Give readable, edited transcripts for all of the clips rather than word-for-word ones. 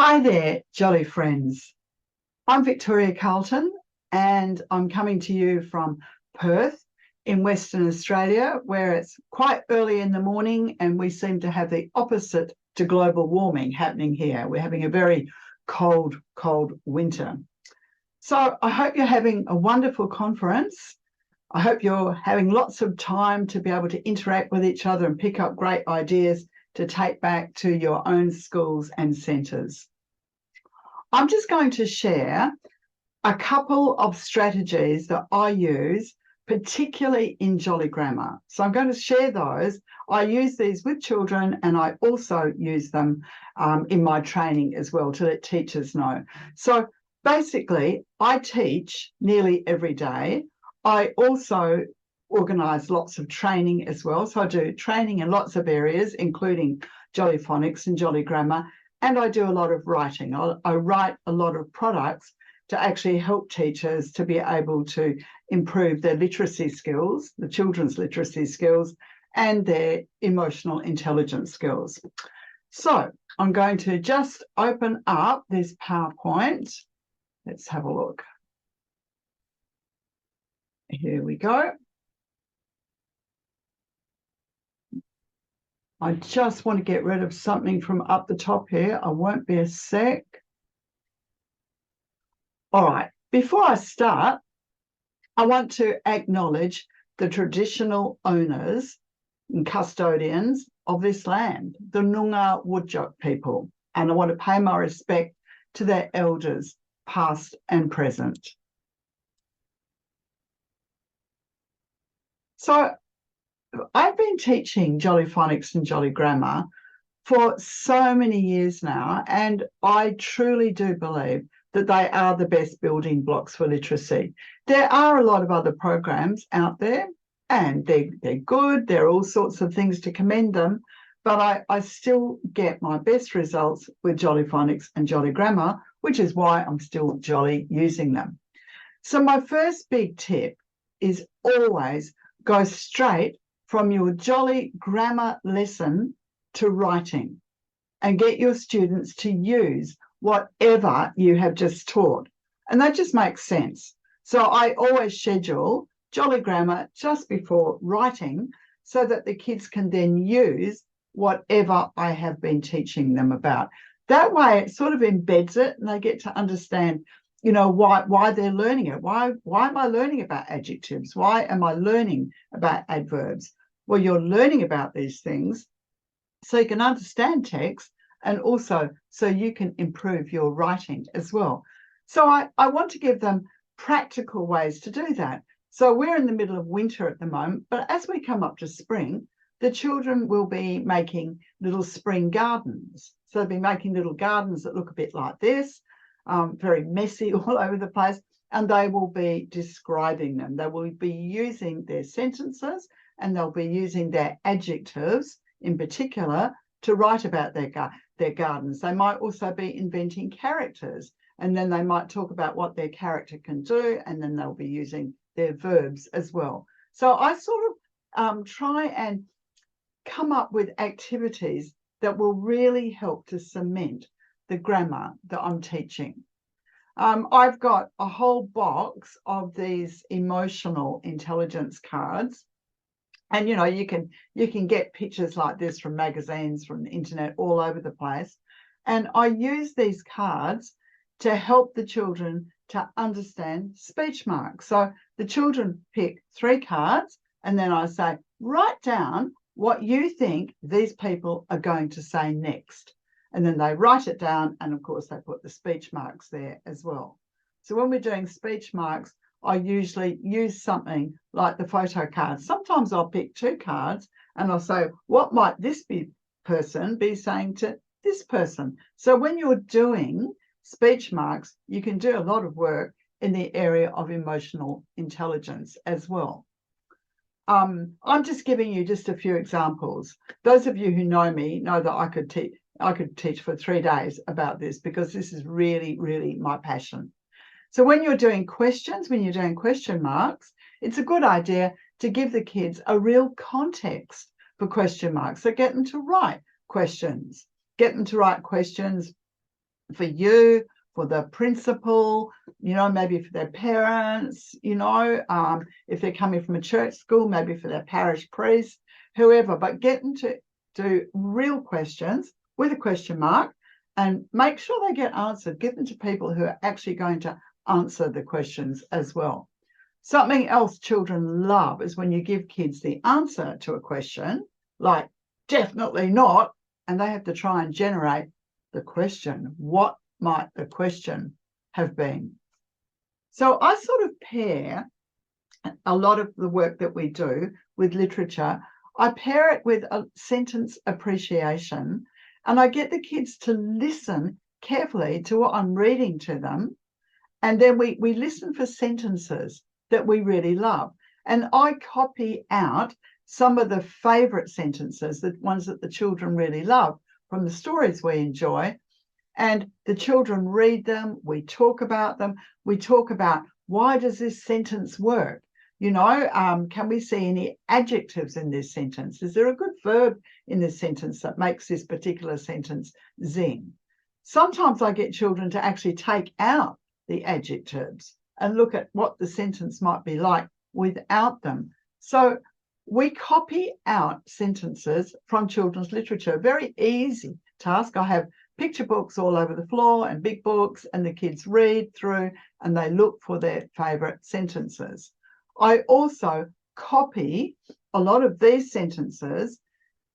Hi there, Jolly friends. I'm Victoria Carlton, and I'm coming to you from Perth in Western Australia, where it's quite early in the morning and we seem to have the opposite to global warming happening here. We're having a very cold winter. So I hope you're having a wonderful conference. I hope you're having lots of time to be able to interact with each other and pick up great ideas to take back to your own schools and centres. I'm just going to share a couple of strategies that I use, particularly in Jolly Grammar. So I'm going to share those. I use these with children and I also use them in my training as well to let teachers know. So basically, I teach nearly every day. I also organise lots of training as well. So I do training in lots of areas, including Jolly Phonics and Jolly Grammar. And I do a lot of writing. I write a lot of products to actually help teachers to be able to improve their literacy skills, the children's literacy skills, and their emotional intelligence skills. So I'm going to just open up this PowerPoint. Let's have a look. Here we go. I just want to get rid of something from up the top here. I won't be a sec. All right, before I start, I want to acknowledge the traditional owners and custodians of this land, the Noongar Whadjuk people, and I want to pay my respect to their elders, past and present. So I've been teaching Jolly Phonics and Jolly Grammar for so many years now, and I truly do believe that they are the best building blocks for literacy. There are a lot of other programs out there, and they're good. There are all sorts of things to commend them, but I still get my best results with Jolly Phonics and Jolly Grammar, which is why I'm still jolly using them. So my first big tip is always go straight from your Jolly Grammar lesson to writing and get your students to use whatever you have just taught. And that just makes sense. So I always schedule Jolly Grammar just before writing so that the kids can then use whatever I have been teaching them about. That way it sort of embeds it and they get to understand, you know, why they're learning it. Why am I learning about adjectives? Why am I learning about adverbs? Well, you're learning about these things so you can understand text and also so you can improve your writing as well. So I want to give them practical ways to do that. So we're in the middle of winter at the moment, but as we come up to spring, the children will be making little spring gardens. So they'll be making little gardens that look a bit like this, very messy all over the place, and they will be describing them. They will be using their sentences and they'll be using their adjectives in particular to write about their gardens. They might also be inventing characters, and then they might talk about what their character can do, and then they'll be using their verbs as well. So I sort of try and come up with activities that will really help to cement the grammar that I'm teaching. I've got a whole box of these emotional intelligence cards. And, you know, you can get pictures like this from magazines, from the internet, all over the place. And I use these cards to help the children to understand speech marks. So the children pick 3 cards and then I say, write down what you think these people are going to say next. And then they write it down and, of course, they put the speech marks there as well. So when we're doing speech marks, I usually use something like the photo cards. Sometimes I'll pick 2 cards and I'll say, what might this person be saying to this person? So when you're doing speech marks, you can do a lot of work in the area of emotional intelligence as well. I'm just giving you just a few examples. Those of you who know me know that I could teach for 3 days about this because this is really, really my passion. So when you're doing questions, when you're doing question marks, it's a good idea to give the kids a real context for question marks. So get them to write questions. Get them to write questions for you, for the principal, maybe for their parents, if they're coming from a church school, maybe for their parish priest, whoever, but get them to do real questions with a question mark and make sure they get answered. Give them to people who are actually going to answer the questions as well. Something else children love is when you give kids the answer to a question, like definitely not, and they have to try and generate the question. What might the question have been? So I sort of pair a lot of the work that we do with literature. I pair it with a sentence appreciation, and I get the kids to listen carefully to what I'm reading to them. And then we listen for sentences that we really love. And I copy out some of the favourite sentences, the ones that the children really love from the stories we enjoy. And the children read them, we talk about them, we talk about, why does this sentence work? Can we see any adjectives in this sentence? Is there a good verb in this sentence that makes this particular sentence zing? Sometimes I get children to actually take out the adjectives and look at what the sentence might be like without them. So we copy out sentences from children's literature. Very easy task. I have picture books all over the floor and big books, and the kids read through and they look for their favourite sentences. I also copy a lot of these sentences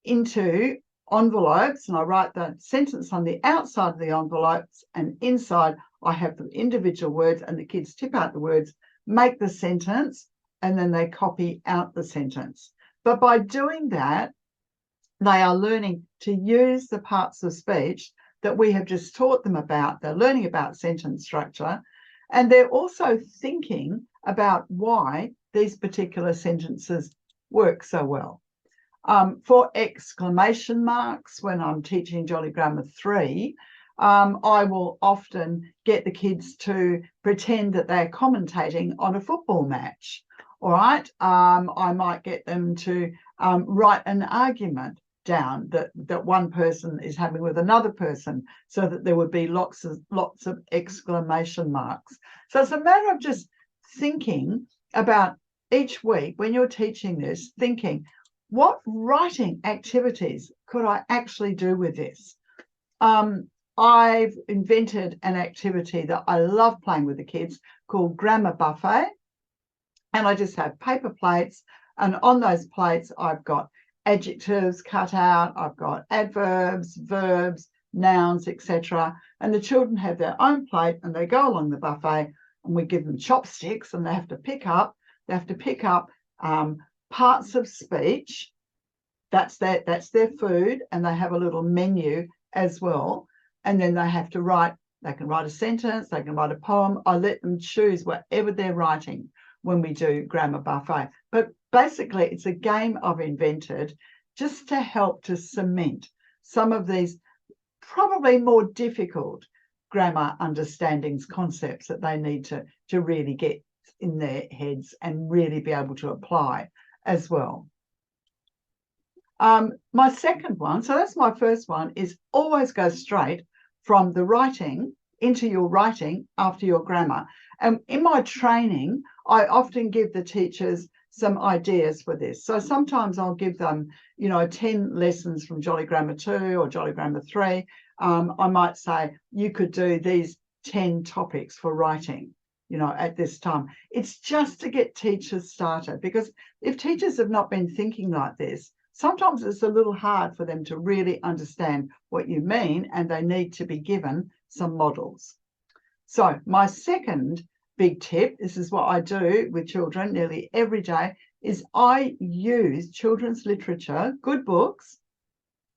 into envelopes, and I write the sentence on the outside of the envelopes, and inside I have the individual words, and the kids tip out the words, make the sentence, and then they copy out the sentence. But by doing that, they are learning to use the parts of speech that we have just taught them about. They're learning about sentence structure, and they're also thinking about why these particular sentences work so well. For exclamation marks, when I'm teaching Jolly Grammar 3, I will often get the kids to pretend that they're commentating on a football match. All right, I might get them to write an argument down that one person is having with another person, so that there would be lots of exclamation marks. So it's a matter of just thinking about each week when you're teaching this, thinking, what writing activities could I actually do with this? I've invented an activity that I love playing with the kids called Grammar Buffet. And I just have paper plates, and on those plates I've got adjectives cut out, I've got adverbs, verbs, nouns, etc. And the children have their own plate and they go along the buffet, and we give them chopsticks, and they have to pick up parts of speech. That's their food, and they have a little menu as well. And then they have to write, they can write a sentence, they can write a poem. I let them choose whatever they're writing when we do Grammar Buffet. But basically, it's a game I've invented just to help to cement some of these probably more difficult grammar understandings, concepts that they need to really get in their heads and really be able to apply as well. My second one, so that's my first one, is always go straight from the writing into your writing after your grammar. And in my training, I often give the teachers some ideas for this. So sometimes I'll give them, 10 lessons from Jolly Grammar 2 or Jolly Grammar 3. I might say, you could do these 10 topics for writing, at this time. It's just to get teachers started, because if teachers have not been thinking like this, sometimes it's a little hard for them to really understand what you mean, and they need to be given some models. So my second big tip, this is what I do with children nearly every day, is I use children's literature, good books,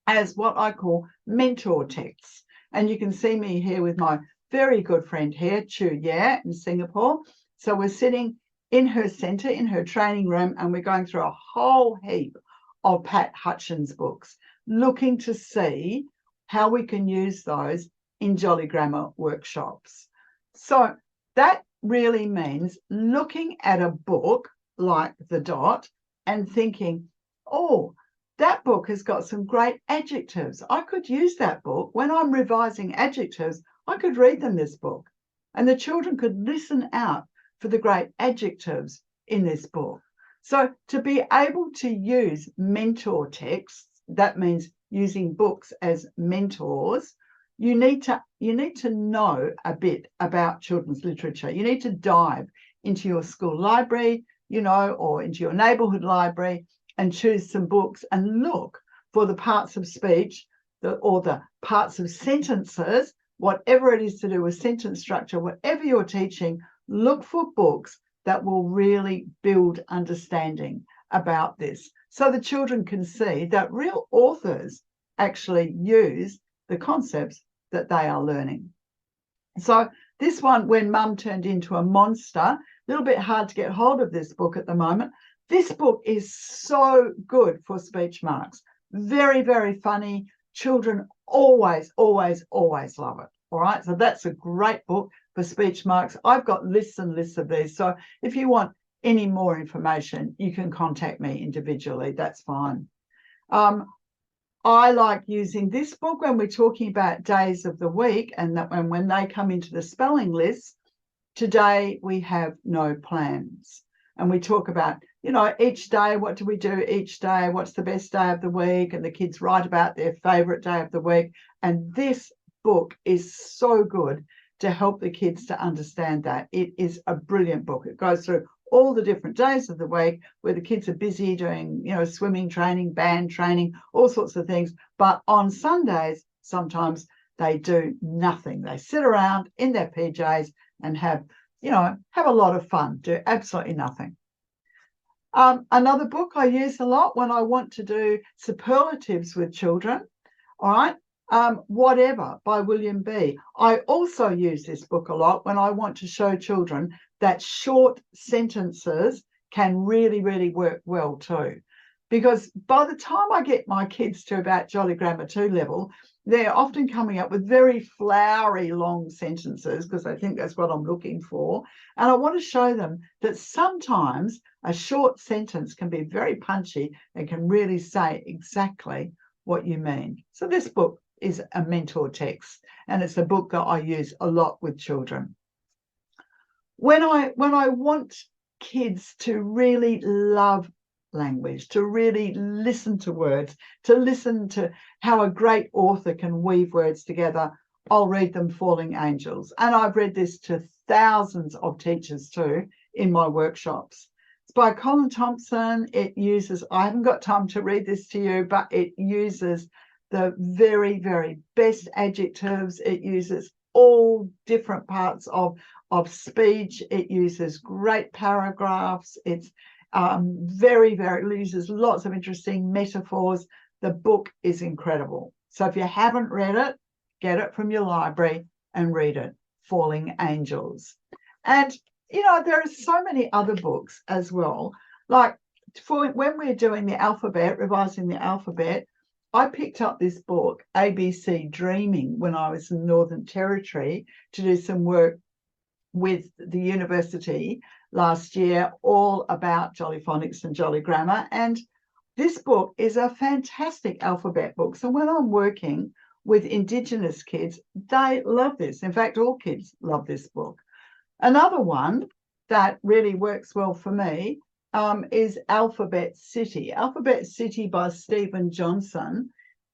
as what I call mentor texts. And you can see me here with my very good friend here, Chu Ye in Singapore. So we're sitting in her centre, in her training room, and we're going through a whole heap of Pat Hutchins books, looking to see how we can use those in Jolly Grammar workshops. So that really means looking at a book like The Dot and thinking, oh, that book has got some great adjectives. I could use that book when I'm revising adjectives. I could read them this book, and the children could listen out for the great adjectives in this book. So to be able to use mentor texts, that means using books as mentors, you need to know a bit about children's literature. You need to dive into your school library, or into your neighbourhood library, and choose some books and look for the parts of speech or the parts of sentences, whatever it is to do with sentence structure, whatever you're teaching, look for books that will really build understanding about this, so the children can see that real authors actually use the concepts that they are learning. So this one, When Mum Turned Into a Monster, a little bit hard to get hold of this book at the moment. This book is so good for speech marks. Very, very funny. Children always, always, always love it. All right, so that's a great book for speech marks. I've got lists and lists of these. So if you want any more information, you can contact me individually. That's fine. I like using this book when we're talking about days of the week, and when they come into the spelling list. Today we have no plans, and we talk about, each day, what do we do each day? What's the best day of the week? And the kids write about their favorite day of the week. And this book is so good to help the kids to understand that. It is a brilliant book. It goes through all the different days of the week where the kids are busy doing, swimming training, band training, all sorts of things. But on Sundays, sometimes they do nothing. They sit around in their PJs and have a lot of fun, do absolutely nothing. Another book I use a lot when I want to do superlatives with children, all right, Whatever by William B. I also use this book a lot when I want to show children that short sentences can really, really work well too. Because by the time I get my kids to about Jolly Grammar 2 level, they're often coming up with very flowery long sentences because I think that's what I'm looking for. And I want to show them that sometimes a short sentence can be very punchy and can really say exactly what you mean. So this book is a mentor text, and it's a book that I use a lot with children. When I want kids to really love language, to really listen to words, to listen to how a great author can weave words together, I'll read them Falling Angels. And I've read this to thousands of teachers too in my workshops. It's by Colin Thompson. It uses, I haven't got time to read this to you, but it uses the very, very best adjectives. It uses all different parts of speech. It uses great paragraphs. It's very uses lots of interesting metaphors. The book is incredible. So if you haven't read it, get it from your library and read it, Falling Angels. And, there are so many other books as well. Like for when we're doing the alphabet, revising the alphabet, I picked up this book, ABC Dreaming, when I was in Northern Territory to do some work with the university last year, all about Jolly Phonics and Jolly Grammar. And this book is a fantastic alphabet book. So when I'm working with Indigenous kids, they love this. In fact, all kids love this book. Another one that really works well for me is Alphabet City. Alphabet City by Stephen Johnson.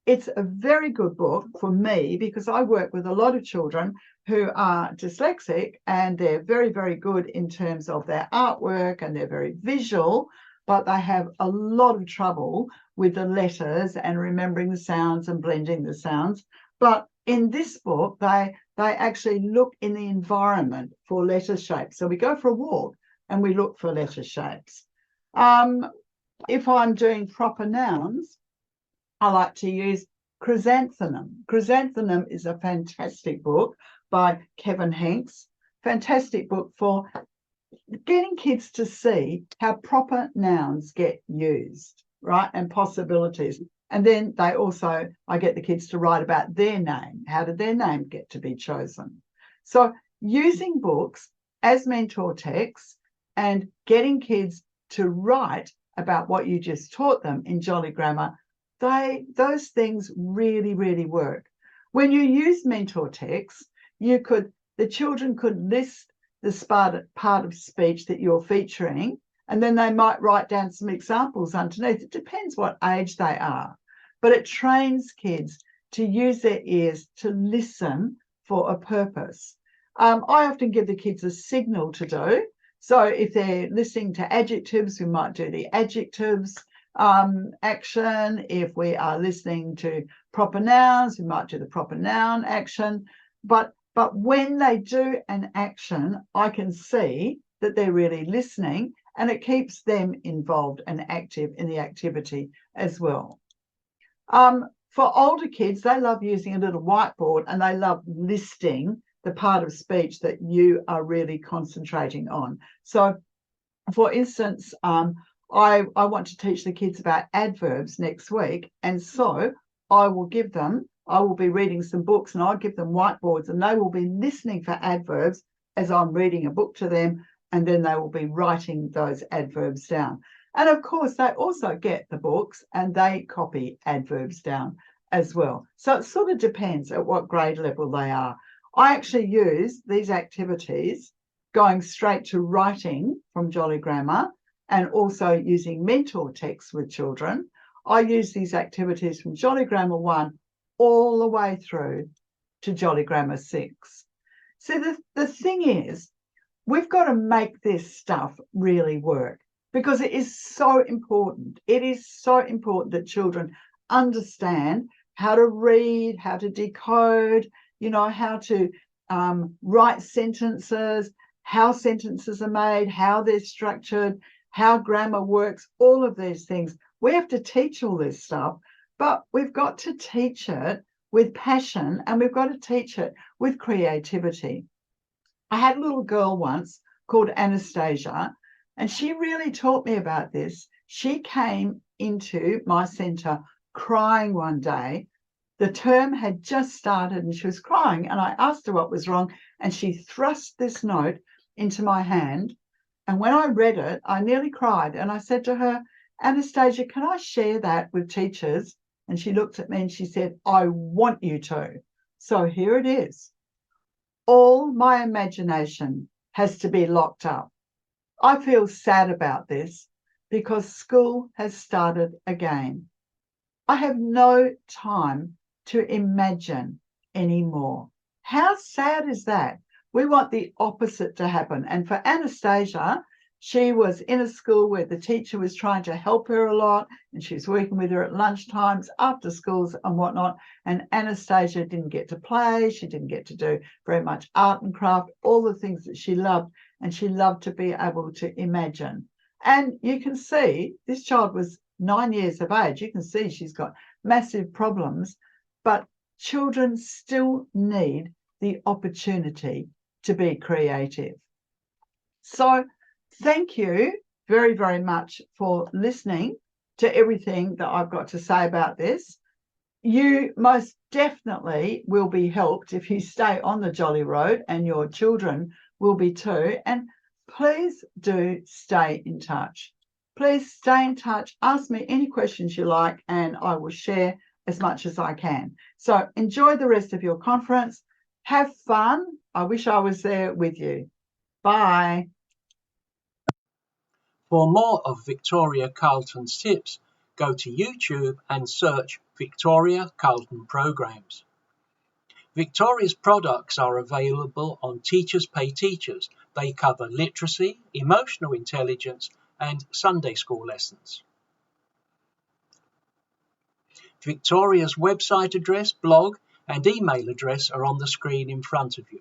It's a very good book for me because I work with a lot of children who are dyslexic, and they're very, very good in terms of their artwork and they're very visual, but they have a lot of trouble with the letters and remembering the sounds and blending the sounds. But in this book, they actually look in the environment for letter shapes. So we go for a walk and we look for letter shapes. If I'm doing proper nouns, I like to use Chrysanthemum. Chrysanthemum is a fantastic book by Kevin Hanks. Fantastic book for getting kids to see how proper nouns get used, right? And possibilities. And then I get the kids to write about their name. How did their name get to be chosen? So using books as mentor texts and getting kids to write about what you just taught them in Jolly Grammar, those things really, really work. When you use mentor texts, the children could list the part of speech that you're featuring, and then they might write down some examples underneath. It depends what age they are, but it trains kids to use their ears to listen for a purpose. I often give the kids a signal to do. So if they're listening to adjectives, we might do the adjectives action. If we are listening to proper nouns, we might do the proper noun action. But when they do an action, I can see that they're really listening, and it keeps them involved and active in the activity as well. For older kids, they love using a little whiteboard, and they love listing the part of speech that you are really concentrating on. So, for instance, I want to teach the kids about adverbs next week, and so I will be reading some books, and I'll give them whiteboards, and they will be listening for adverbs as I'm reading a book to them, and then they will be writing those adverbs down. And of course, they also get the books and they copy adverbs down as well. So it sort of depends at what grade level they are. I actually use these activities going straight to writing from Jolly Grammar, and also using mentor texts with children. I use these activities from Jolly Grammar 1 all the way through to Jolly Grammar 6. So the thing is, we've got to make this stuff really work, because it is so important. It is so important that children understand how to read, how to decode, how to write sentences, how sentences are made, how they're structured, how grammar works, all of these things. We have to teach all this stuff, but we've got to teach it with passion, and we've got to teach it with creativity. I had a little girl once called Anastasia, and she really taught me about this. She came into my centre crying one day. The term had just started and she was crying, and I asked her what was wrong, and she thrust this note into my hand. And when I read it, I nearly cried, and I said to her, Anastasia, can I share that with teachers? And she looked at me and she said, I want you to. So here it is. All my imagination has to be locked up. I feel sad about this because school has started again. I have no time to imagine anymore. How sad is that? We want the opposite to happen. And for Anastasia, she was in a school where the teacher was trying to help her a lot, and she was working with her at lunchtimes, after schools and whatnot. And Anastasia didn't get to play. She didn't get to do very much art and craft, all the things that she loved, and she loved to be able to imagine. And you can see this child was 9 years of age. You can see she's got massive problems, but children still need the opportunity to be creative. So thank you very, very much for listening to everything that I've got to say about this. You most definitely will be helped if you stay on the Jolly Road, and your children will be too. And please do stay in touch. Please stay in touch. Ask me any questions you like, and I will share as much as I can. So enjoy the rest of your conference. Have fun. I wish I was there with you. Bye. For more of Victoria Carlton's tips, go to YouTube and search Victoria Carlton Programs. Victoria's products are available on Teachers Pay Teachers. They cover literacy, emotional intelligence, and Sunday school lessons. Victoria's website address, blog, and email address are on the screen in front of you.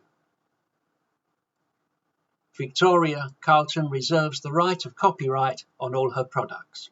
Victoria Carlton reserves the right of copyright on all her products.